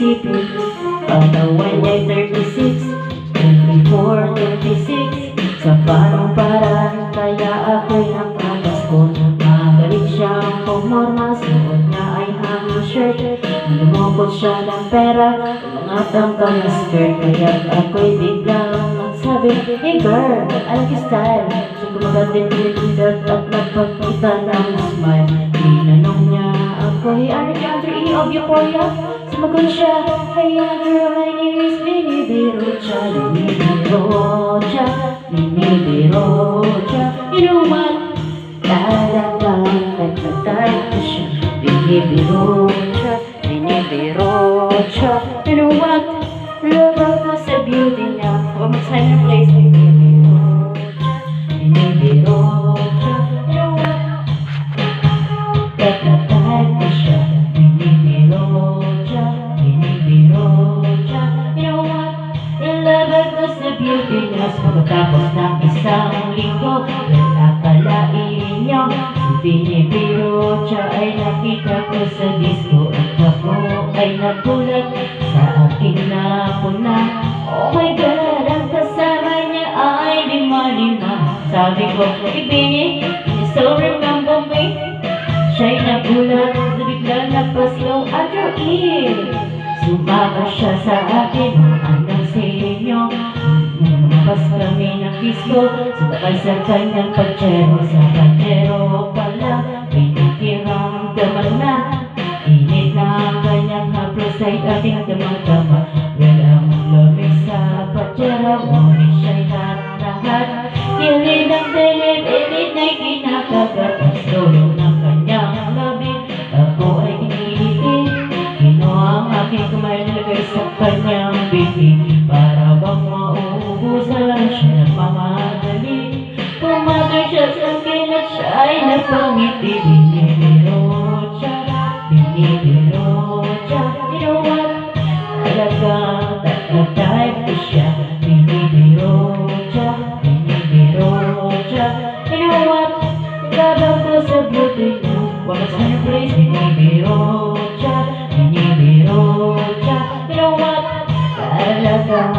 isipin. Patawan niya'y 36, 24, 26. Sa parang paraan kaya ako'y nakapasko. Magaling siyang pumorma, suot niya ay hanging shirt. Lumukot siya ng pera, umangat ang kanyang skirt. Kaya ako'y biglang nagsabi, "Hey girl, I like your style." Siya gumagandang pinagpindat at nagpagkita ng smile. Tinanong niya ako, "Hey, are you under E of Euphoria?" Sumagot siya, "Hey girl, my name is Binibirocha, Binibirocha, Binibirocha." You know what? Talagang nagtatay ko siya. Binibirocha, Binibirocha. You know what? Love ako sa beauty niya. Huwag mag-sign in place. Binibirocha, Binibirocha. You know what? Nagtatay ko siya. Binibirocha, Binibirocha. You know what? Love ako sa beauty niya. Pagkatapos ng isang linggo, akalain niyo si Binibirocha ay nakita ko sa disco. At ako ay nagulat sa aking napuna. Oh my God, ang kasama niya ay lima-lima. Sabi ko, "Hey Bini, can you still remember me?" Siya'y nagulat, bigla napaslow at your ear. Sumama siya sa akin, anong sa inyo? Lumabas kami ng disco, sabay sa kanyang pachero. Sa pachero pala, pinitirang daman na. Init na ang kanyang haplos ay ating damang-dama. Well, ang lamig sa pachero, ngunit siya'y lahat-lahat. Kilid ang dilim, init na'y kinakagat. Ang solo ng kanyang labig, ako ay kiniliti. Kinuha ang aking kamay, nilagay sa kanyang bibig. Para bang mauubusan siya nagmamadali. Pumatay siya sa akin at siya ay nagpangiti. Binibirocha, Binibirocha. You know what? Talagang tatay ko siya. Binibirocha, Binibirocha. You know what? Nagkabang ko sa beauty niya. Huwag ka sa place. Binibirocha, Binibirocha. You know what? Talagang